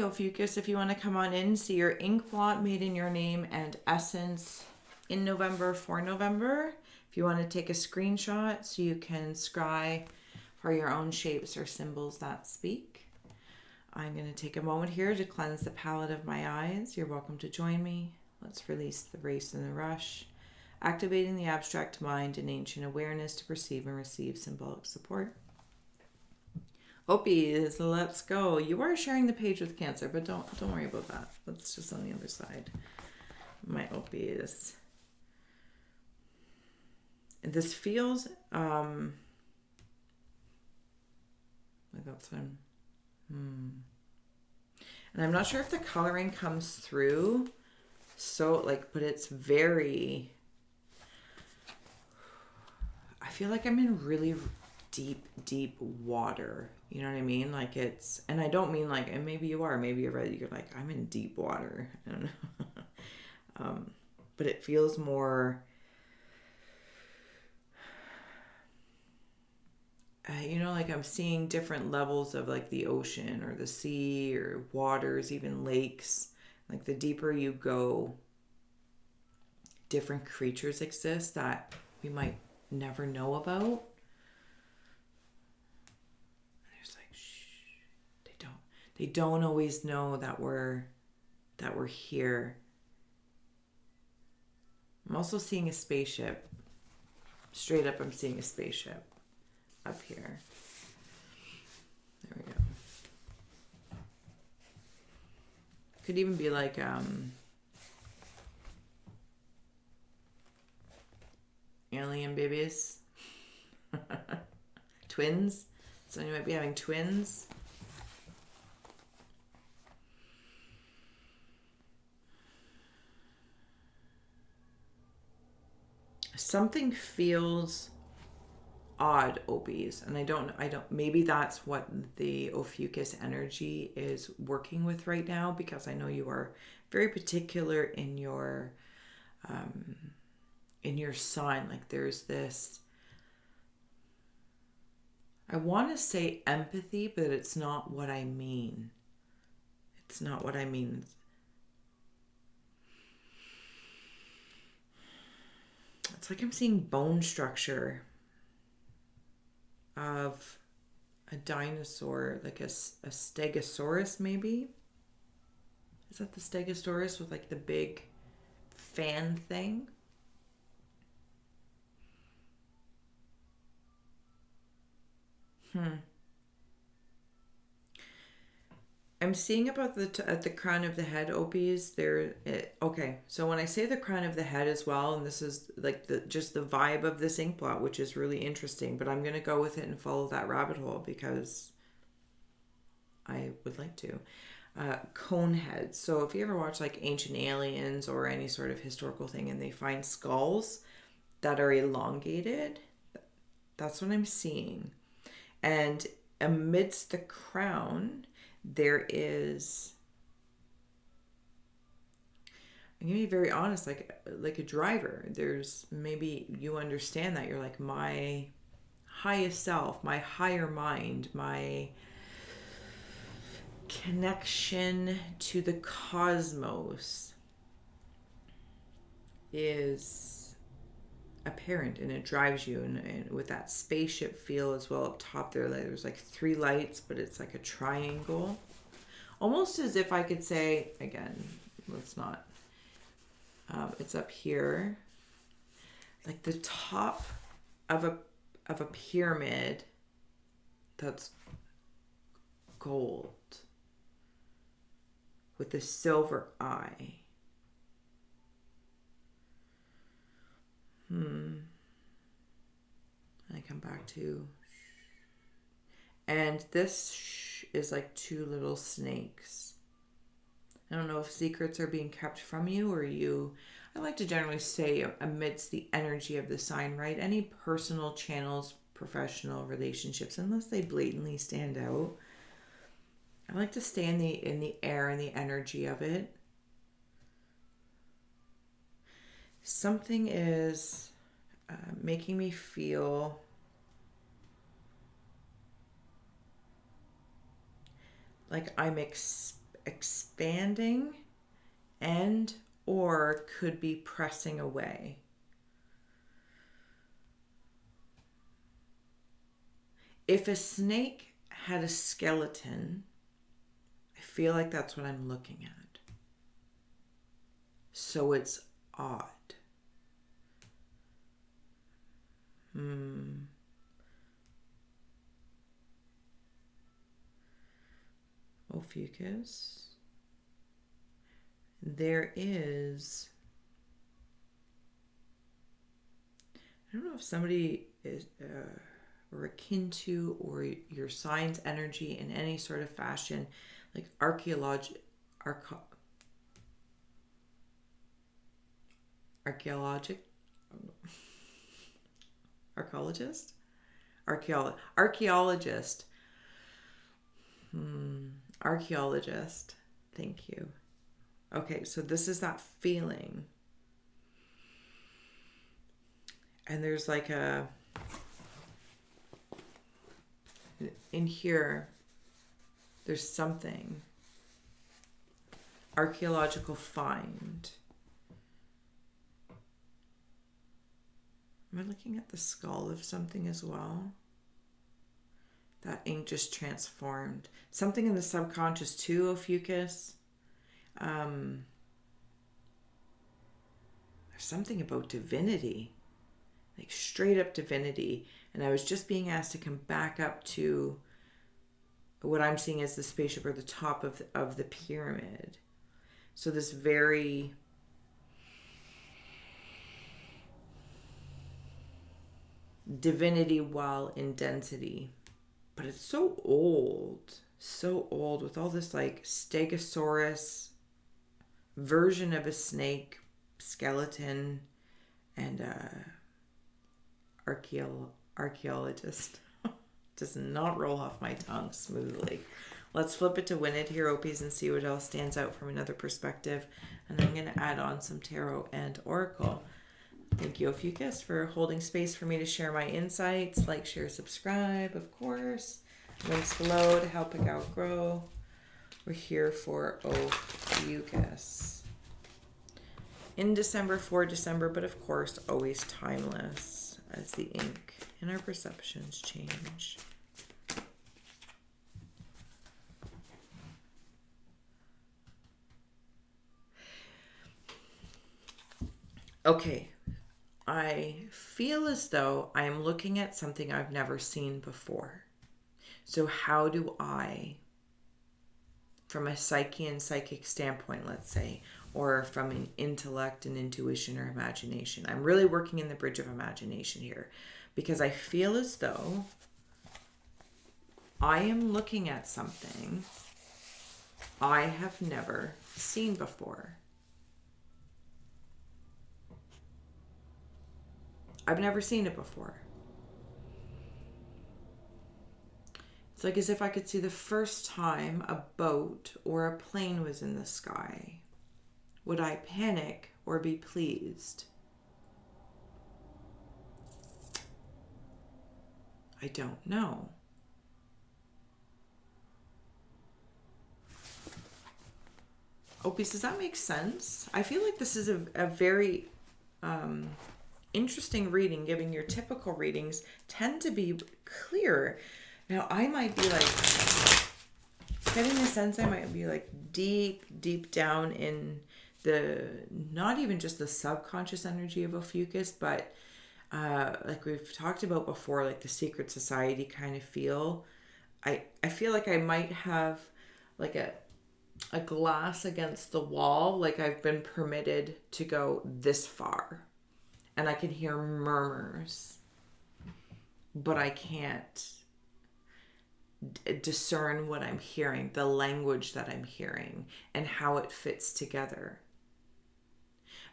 Hi, Ophiuchus. If you want to come on in, see your ink blot made in your name and essence in November for November. If you want to take a screenshot so you can scry for your own shapes or symbols that speak. I'm going to take a moment here to cleanse the palette of my eyes. You're welcome to join me. Let's release the race and the rush, activating the abstract mind and ancient awareness to perceive and receive symbolic support. Opis, let's go. You are sharing the page with Cancer, but don't worry about that. That's just on the other side. My Opis. This feels like that's one. And I'm not sure if the coloring comes through. So but it's very, I feel like I'm in really deep water. You know what I mean? Like it's, and I don't mean like, and maybe you are, maybe you're right. You're like, I'm in deep water. I don't know. But it feels more, like I'm seeing different levels of like the ocean or the sea or waters, even lakes. Like the deeper you go, different creatures exist that we might never know about. There's like, shh, they don't always know that we're here. I'm also seeing a spaceship. Straight up, I'm seeing a spaceship up here. There we go. Could even be like alien babies. Twins. So you might be having twins. Something feels odd, Opis, and I don't, maybe that's what the Ophiuchus energy is working with right now, because I know you are very particular in your sign. Like there's this, I want to say empathy, but it's not what I mean. It's not what I mean. It's like I'm seeing bone structure of a dinosaur, like a stegosaurus maybe. Is that the stegosaurus with like the big fan thing? I'm seeing about at the crown of the head, Opis. Okay, so when I say the crown of the head as well, and this is like just the vibe of this ink blot, which is really interesting, but I'm gonna go with it and follow that rabbit hole because I would like to. Cone heads. So if you ever watch like Ancient Aliens or any sort of historical thing, and they find skulls that are elongated, that's what I'm seeing. And amidst the crown, there is, I'm gonna be very honest, like a driver. There's, maybe you understand that you're like my highest self, my higher mind, my connection to the cosmos is apparent, and it drives you, and with that spaceship feel as well up top there. There's like 3 lights, but it's like a triangle, almost as if I could say, again, let's not, it's up here, like the top of a pyramid that's gold with a silver eye. I come back to, and this is like 2 little snakes. I don't know if secrets are being kept from you or you. I like to generally say amidst the energy of the sign, right? Any personal channels, professional relationships, unless they blatantly stand out, I like to stay in the air and the energy of it. Something is making me feel like I'm expanding and or could be pressing away. If a snake had a skeleton, I feel like that's what I'm looking at. So it's odd. Ophiuchus. There is, I don't know if somebody is or akin to, or your sign's energy in any sort of fashion, like archaeologist, archaeologist. Thank you. Okay, so this is that feeling. And there's like in here, there's something. Archaeological find. Am I looking at the skull of something as well? That ink just transformed. Something in the subconscious too, Ophiuchus. There's something about divinity. Like straight up divinity. And I was just being asked to come back up to what I'm seeing as the spaceship or the top of the pyramid. So this very divinity while in density. But it's so old with all this like stegosaurus version of a snake skeleton and archaeologist. Does not roll off my tongue smoothly. Let's flip it to Winnet here, Opis, and see what else stands out from another perspective. And I'm going to add on some tarot and oracle. Thank you, Ophiuchus, for holding space for me to share my insights. Like, share, subscribe, of course. Links below to help a gal grow. We're here for Ophiuchus. In December, for December, but of course, always timeless as the ink and our perceptions change. Okay, I feel as though I am looking at something I've never seen before. So how do I, from a psyche and psychic standpoint, let's say, or from an intellect and intuition or imagination, I'm really working in the bridge of imagination here, because I feel as though I am looking at something I have never seen before. I've never seen it before. It's like as if I could see the first time a boat or a plane was in the sky. Would I panic or be pleased? I don't know. Opis, does that make sense? I feel like this is a very interesting reading, given your typical readings tend to be clearer. Now, I might be like, getting the sense I might be like deep down in the, not even just the subconscious energy of Ophiuchus, but like we've talked about before, like the secret society kind of feel. I feel like I might have like a glass against the wall, like I've been permitted to go this far. And I can hear murmurs, but I can't discern what I'm hearing, the language that I'm hearing, and how it fits together.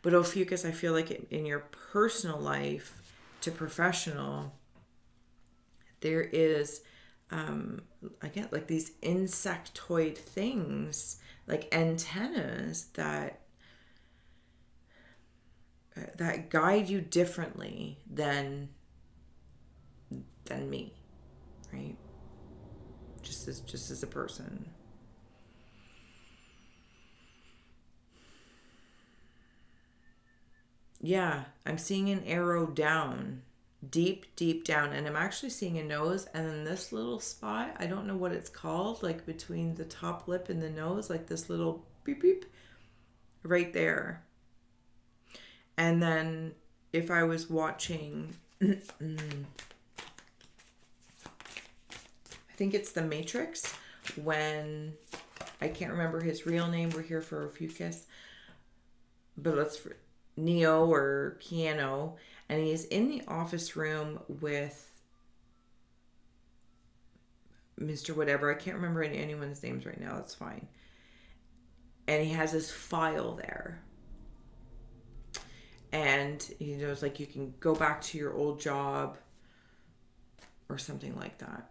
But Ophiuchus, I feel like in your personal life to professional, there is, again, like these insectoid things, like antennas that guide you differently than me, right? Just as a person. Yeah, I'm seeing an arrow down, deep, deep down. And I'm actually seeing a nose. And then this little spot, I don't know what it's called, like between the top lip and the nose, like this little beep, beep right there. And then if I was watching, I think it's The Matrix, when, I can't remember his real name, we're here for Ophiuchus, but let's, Neo or Keanu, and he's in the office room with Mr. Whatever, I can't remember anyone's names right now, that's fine. And he has his file there. And he knows, like, you can go back to your old job or something like that.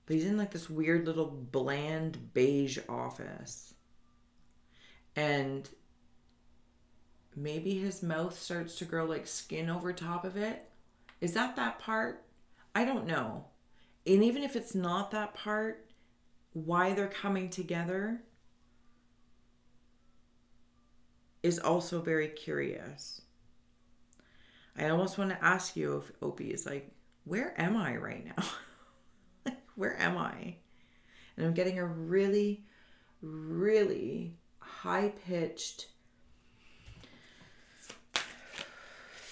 But he's in like this weird little bland beige office. And maybe his mouth starts to grow like skin over top of it. Is that part? I don't know. And even if it's not that part, why they're coming together is also very curious. I almost want to ask you if Opie is like, where am I right now? Like, where am I? And I'm getting a really, really high-pitched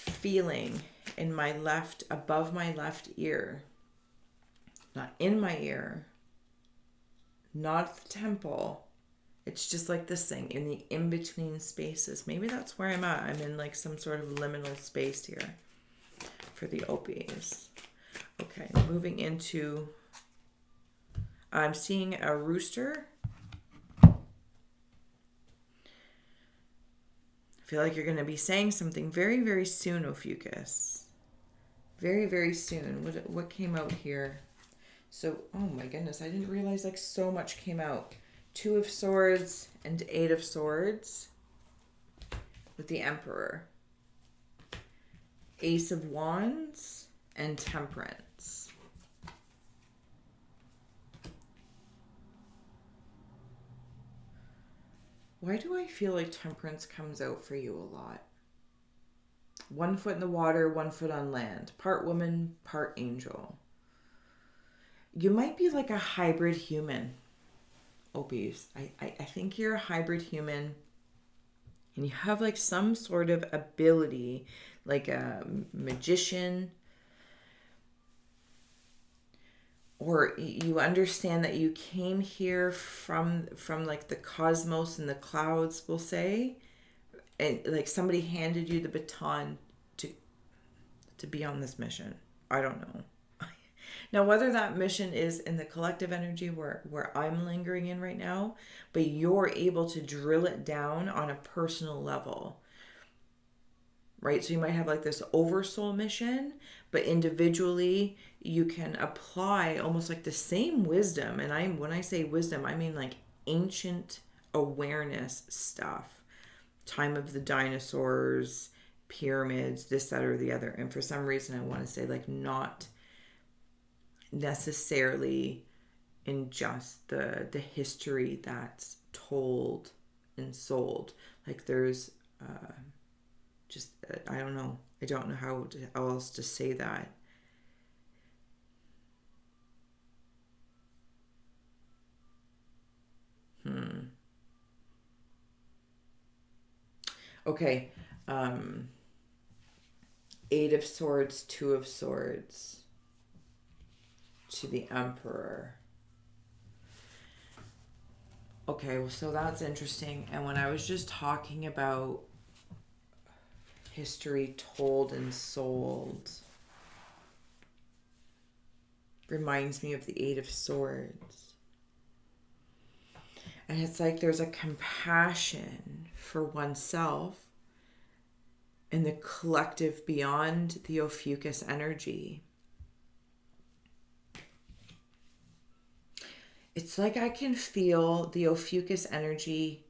feeling in my left, above my left ear. Not in my ear. Not at the temple. It's just like this thing in the in-between spaces. Maybe that's where I'm at. I'm in like some sort of liminal space here for the Opis. Okay, moving into, I'm seeing a rooster. I feel like you're going to be saying something very, very soon, Ophiuchus. Very, very soon. What came out here? So, oh my goodness, I didn't realize like so much came out. 2 of Swords and 8 of Swords with the Emperor. Ace of Wands and Temperance. Why do I feel like Temperance comes out for you a lot? 1 foot in the water, 1 foot on land. Part woman, part angel. You might be like a hybrid human, Opis. I think you're a hybrid human. And you have like some sort of ability, like a magician. Or you understand that you came here from like the cosmos and the clouds, we'll say. And like somebody handed you the baton to be on this mission. I don't know. Now, whether that mission is in the collective energy where I'm lingering in right now, but you're able to drill it down on a personal level, right? So you might have like this oversoul mission, but individually you can apply almost like the same wisdom. And when I say wisdom, I mean like ancient awareness stuff. Time of the dinosaurs, pyramids, this, that, or the other. And for some reason, I want to say like not necessarily in just the history that's told and sold. Like there's just, I don't know. I don't know how else to say that. Okay. 8 of Swords, 2 of Swords to the Emperor. Okay, well, so that's interesting. And when I was just talking about history told and sold, reminds me of the 8 of Swords. And it's like there's a compassion for oneself and the collective beyond the Ophiuchus energy. It's like I can feel the Ophiuchus energy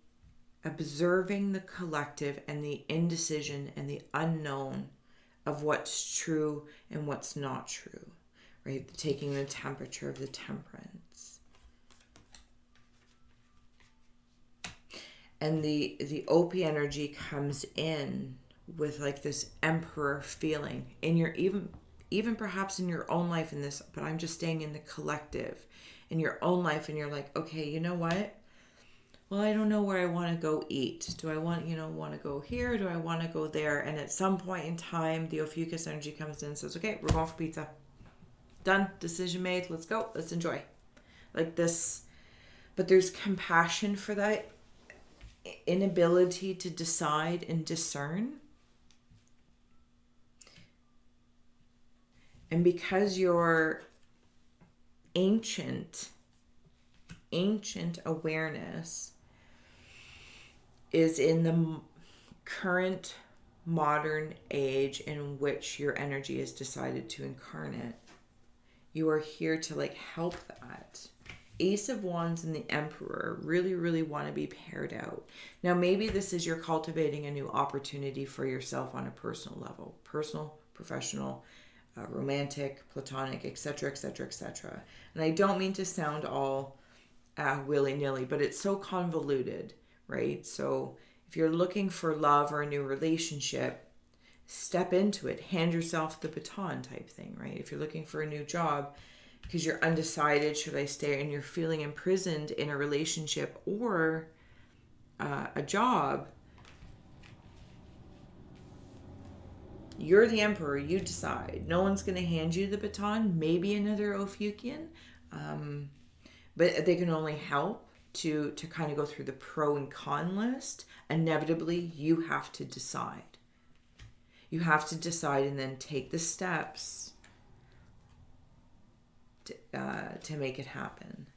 observing the collective and the indecision and the unknown of what's true and what's not true, right? Taking the temperature of the temperance. And the Opie energy comes in with like this emperor feeling in your, even perhaps in your own life in this, but I'm just staying in the collective, in your own life, and you're like, okay, you know what? Well, I don't know where I want to go eat. Do I want to go here? Do I want to go there? And at some point in time, the Ophiuchus energy comes in and says, okay, we're going for pizza. Done. Decision made. Let's go. Let's enjoy. Like this. But there's compassion for that inability to decide and discern. And because your ancient awareness is in the current modern age in which your energy is decided to incarnate, you are here to like help that. Ace of Wands and the Emperor really, really want to be paired out. Now, maybe this is you're cultivating a new opportunity for yourself on a personal level. Personal, professional, romantic, platonic, etc., etc., etc. And I don't mean to sound all willy-nilly, but it's so convoluted, right? So if you're looking for love or a new relationship, step into it. Hand yourself the baton type thing, right? If you're looking for a new job, because you're undecided, should I stay, and you're feeling imprisoned in a relationship or a job, you're the emperor. You decide. No one's going to hand you the baton. Maybe another Ophiuchian, but they can only help to kind of go through the pro and con list. Inevitably, you have to decide. You have to decide and then take the steps to make it happen.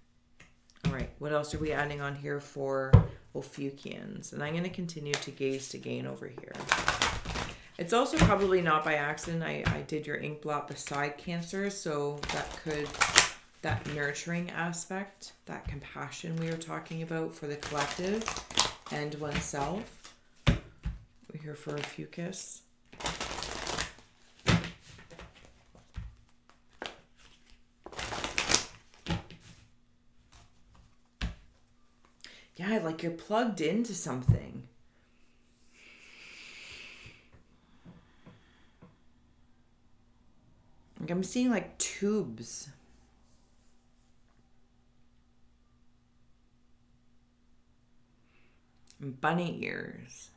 All right, what else are we adding on here for Ophiuchians? And I'm going to continue to gaze to gain over here. It's also probably not by accident I did your ink blot beside Cancer, so that nurturing aspect, that compassion we were talking about for the collective and oneself. We're here for Ophiuchus. Yeah, like you're plugged into something. Like I'm seeing like tubes. And bunny ears.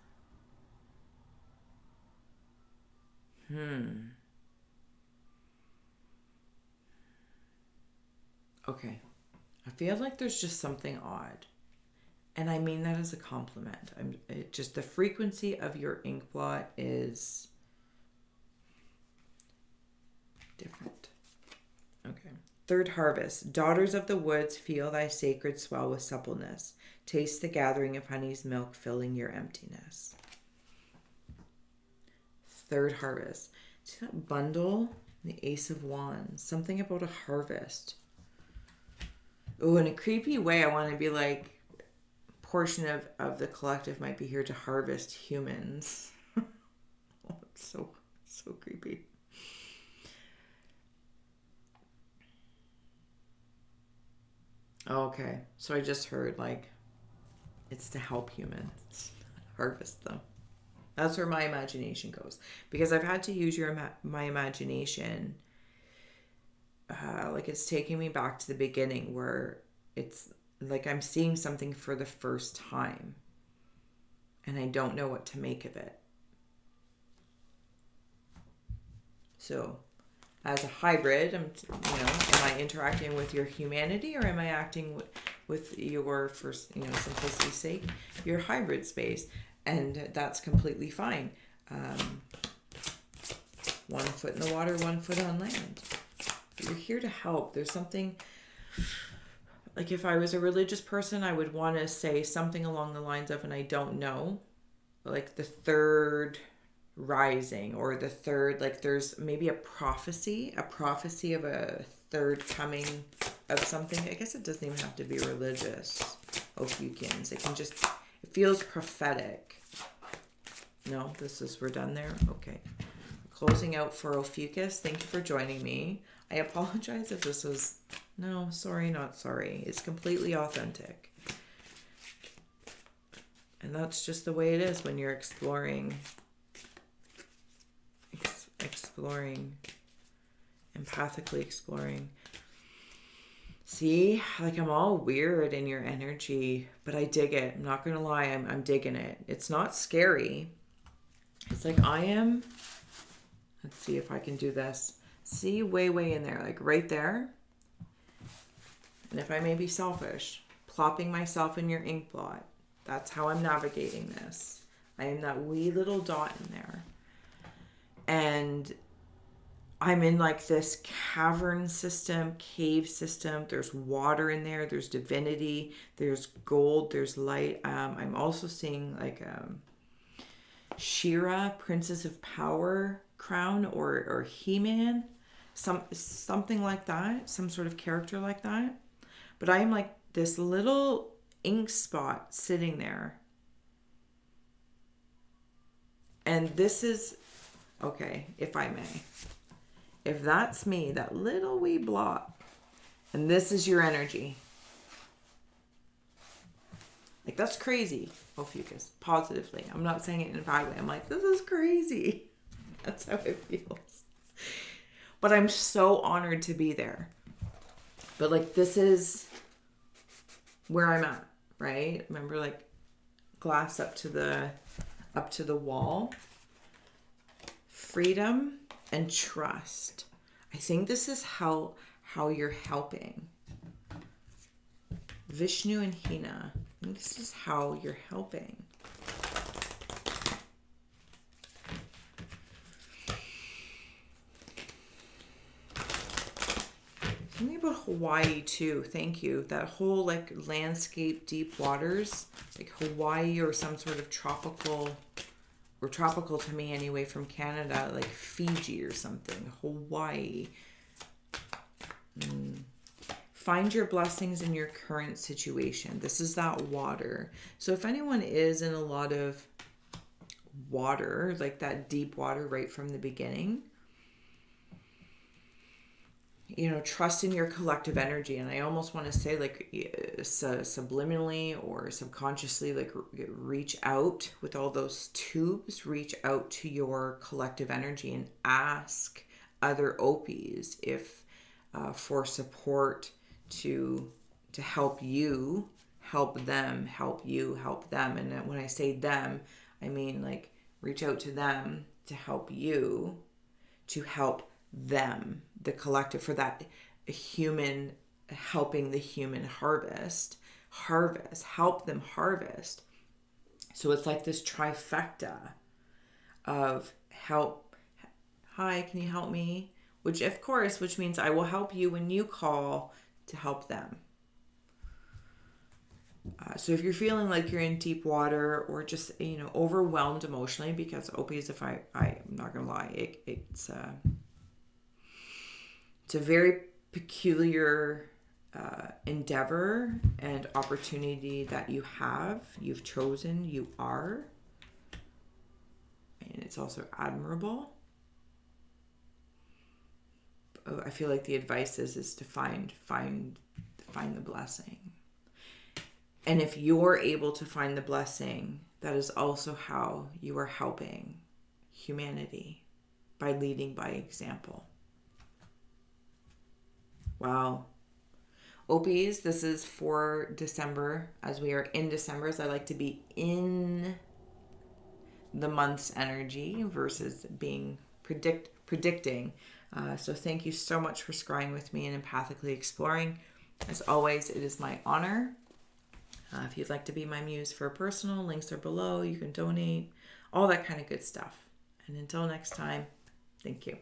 Okay. I feel like there's just something odd. And I mean that as a compliment. Just the frequency of your ink blot is different. Okay. Third harvest. Daughters of the woods, feel thy sacred swell with suppleness. Taste the gathering of honey's milk, filling your emptiness. Third harvest. See that bundle? The Ace of Wands. Something about a harvest. Oh, in a creepy way, I want to be like, portion of the collective might be here to harvest humans. Oh, it's so creepy. Okay, so I just heard like it's to help humans harvest them. That's where my imagination goes, because I've had to use my imagination. Like it's taking me back to the beginning where it's like I'm seeing something for the first time and I don't know what to make of it. So as a hybrid, am I interacting with your humanity, or am I acting with your, for simplicity's sake, your hybrid space? And that's completely fine. 1 foot in the water, 1 foot on land. You're here to help. There's something, like if I was a religious person, I would want to say something along the lines of, and I don't know, like the third rising, or the third, like there's maybe a prophecy of a third coming of something. I guess it doesn't even have to be religious, Ophiuchians. It feels prophetic. No, we're done there? Okay. Closing out for Ophiuchus. Thank you for joining me. I apologize if this was, no, sorry, not sorry. It's completely authentic. And that's just the way it is when you're exploring exploring. Empathically exploring. See, like I'm all weird in your energy, but I dig it. I'm not going to lie. I'm digging it. It's not scary. It's like I am. Let's see if I can do this. See, way in there, like right there. And if I may be selfish, plopping myself in your ink blot. That's how I'm navigating this. I am that wee little dot in there. And I'm in like this cavern system, cave system. There's water in there. There's divinity. There's gold. There's light. I'm also seeing like Shera, Princess of Power crown, or Heman, something like that, some sort of character like that. But I am like this little ink spot sitting there. And this is, okay, if I may. If that's me, that little wee blot, and this is your energy. Like, that's crazy, Ophiuchus, positively. I'm not saying it in a bad way. I'm like, this is crazy. That's how it feels. But I'm so honored to be there. But like, this is where I'm at, right? Remember, like, glass up to the wall. Freedom and trust. I think this is how you're helping. Vishnu and Hina. I think this is how you're helping. Something about Hawaii too. Thank you. That whole like landscape, deep waters, like Hawaii or some sort of tropical, or tropical to me anyway, from Canada, like Fiji or something. Hawaii. Find your blessings in your current situation. This is that water. So if anyone is in a lot of water, like that deep water right from the beginning, you know, trust in your collective energy. And I almost want to say, like, subliminally or subconsciously, like, reach out with all those tubes, reach out to your collective energy and ask other Opis if for support to help you, help them, help you, help them. And when I say them, I mean like reach out to them to help you, to help them, the collective, for that human, helping the human help them harvest. So it's like this trifecta of help. Hi, can you help me? Which means I will help you when you call to help them. So if you're feeling like you're in deep water or just, you know, overwhelmed emotionally, because Opis, if I'm not gonna lie, it's a very peculiar endeavor and opportunity that you've chosen, you are, and it's also admirable. I feel like the advice is to find the blessing. And if you're able to find the blessing, that is also how you are helping humanity, by leading by example. Wow. Opis, this is for December, as we are in December, as I like to be in the month's energy versus being predicting. So thank you so much for scrying with me and empathically exploring. As always, it is my honor. If you'd like to be my muse for a personal, links are below. You can donate, all that kind of good stuff. And until next time, thank you.